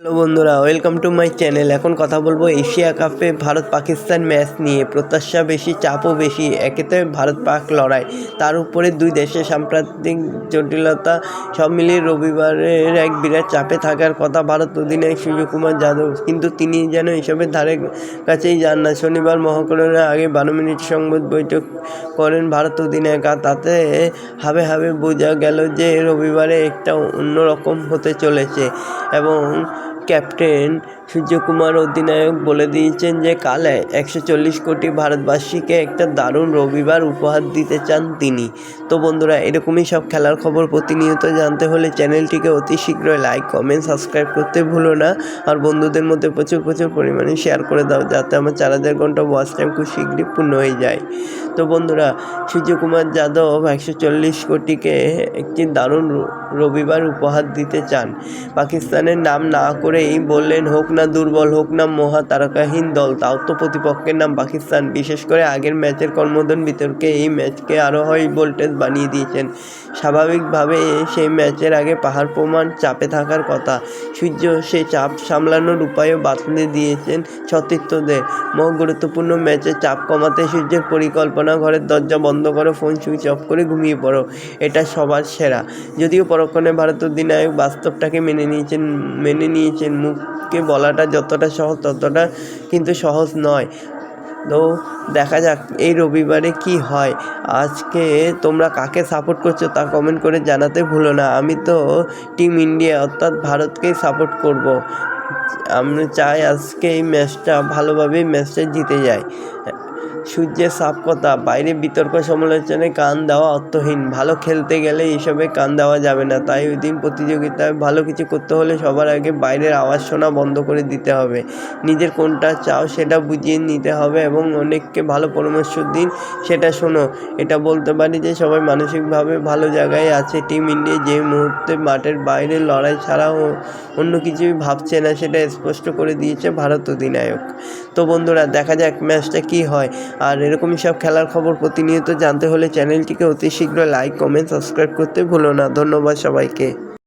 Hello বন্ধুরা, welcome to my channel. এখন কথা বলবো এশিয়া কাপে ভারত পাকিস্তান ম্যাচ নিয়ে। প্রত্যাশা বেশি, চাপও বেশি। একেতে ভারত পাক লড়াই, তার উপরে দুই দেশের সাম্প্রতিক জটিলতা, সব মিলিয়ে রবিবারের এক বিরাট চাপে থাকার কথা ভারত অধিনায়ক সূর্যকুমার যাদব, কিন্তু তিনি যেন এসবের ধারে কাছেই যান না। শনিবার মহাকরণের আগে 12 মিনিট সংবাদ বৈঠক করেন ভারত অধিনায়ক, আর তাতে হাবে হাবে বোঝা গেল যে রবিবারে একটা অন্যরকম হতে চলেছে। এবং ক্যাপ্টেন সূর্যকুমার অধিনায়ক বলে দিয়েছেন যে কাল 140 কোটি ভারতবাসীকে একটা দারুণ রবিবার উপহার দিতে চান তিনি। তো বন্ধুরা, এরকমই সব খেলার খবর প্রতিনিয়ত জানতে হলে চ্যানেলটিকে অতি শীঘ্রই লাইক, কমেন্ট, সাবস্ক্রাইব করতে ভুলো না। আর বন্ধুদের মধ্যে প্রচুর পরিমাণে শেয়ার করে দাও, যাতে আমার 4000 ঘন্টা ওয়াচ টাইম খুব শীঘ্রই পূর্ণ হয়ে যায়। তো বন্ধুরা, সূর্যকুমার যাদব 140 কোটিকে একটি দারুণ রবিবার উপহার দিতে চান। পাকিস্তানের নাম না করেই বললেন, হোক না দুর্বল, হোক না মহা তারকাহীন দল, তাও তো প্রতিপক্ষের নাম পাকিস্তান। বিশেষ করে আগের ম্যাচের কর্মোদ্বোধন বিতর্কে এই ম্যাচকে আরও হাই ভোল্টেজ বানিয়ে দিয়েছেন। স্বাভাবিকভাবে সেই ম্যাচের আগে পাহাড় প্রমাণ চাপে থাকার কথা। সূর্য সেই চাপ সামলানোর উপায়ও বাতলে দিয়েছেন সতীর্থদের। গুরুত্বপূর্ণ ম্যাচে চাপ কমাতে সূর্যের পরিকল্পনা, ঘরের দরজা বন্ধ করে ফোন সুইচ অফ করে ঘুমিয়ে পড়ো, এটা সবার সেরা। যদিও পরক্ষণে ভারত অধিনায়ক বাস্তবটাকে মেনে নিয়েছেন। মুখে বলাটা যতটা সহজ, ততটা কিন্তু সহজ নয়। তো দেখা যাক এই রবিবারে কি হয়। আজকে তোমরা কাকে সাপোর্ট করছো তা কমেন্ট করে জানাতে ভুলো না। আমি তো টিম ইন্ডিয়া অর্থাৎ ভারতকেই সাপোর্ট করব। আমি চাই আজকে এই ম্যাচটা ভালোভাবেই জিতে যায়। সূর্যের সাফ কথা, বাইরে বিতর্ক সমালোচনায় কান দেওয়া অর্থহীন। ভালো খেলতে গেলে এইসবে কান দেওয়া যাবে না। তাই ওই দিন প্রতিযোগিতায় ভালো কিছু করতে হলে সবার আগে বাইরের আওয়াজ শোনা বন্ধ করে দিতে হবে। নিজের কোনটা চাও সেটা বুঝিয়ে নিতে হবে এবং অনেককে ভালো পরামর্শ দিন, সেটা শোনো। এটা বলতে পারি যে সবাই মানসিকভাবে ভালো জায়গায় আছে। টিম ইন্ডিয়া যে মুহূর্তে মাঠের বাইরে লড়াই ছাড়া অন্য কিছুই ভাবছে না, সেটা স্পষ্ট করে দিয়েছে ভারত অধিনায়ক। তো বন্ধুরা, দেখা যাক ম্যাচটা কী হয়। আর এরকমই সব খেলার খবর প্রতিনিয়ত জানতে হলে চ্যানেলটিকে অতি শীঘ্র লাইক, কমেন্ট, সাবস্ক্রাইব করতে ভুলো না। ধন্যবাদ সবাইকে।